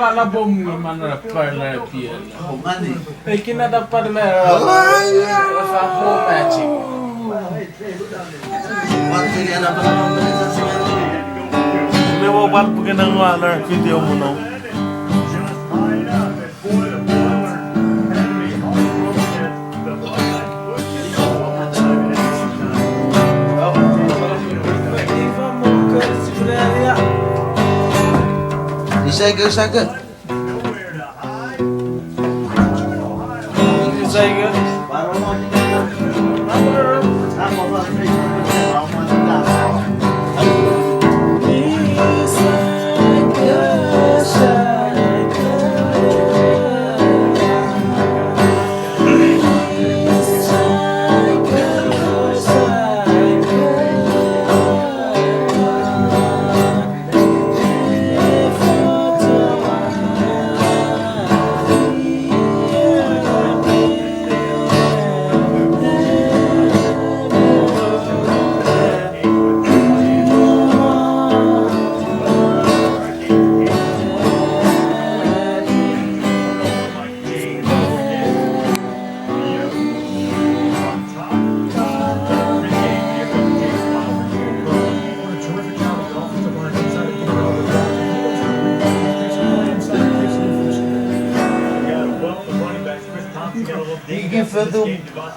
la bomba mana parla piel. E que nada parla fa home matching. Lewo bat porque não há lá video mo não. Isaga. Isaga.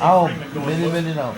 Oh, really now.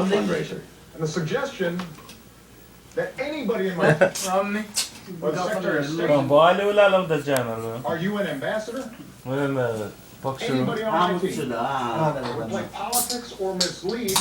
Fundraiser. And the suggestion that anybody in my Romney. or the Secretary of State, are you an ambassador? Anybody on my team would play politics or mislead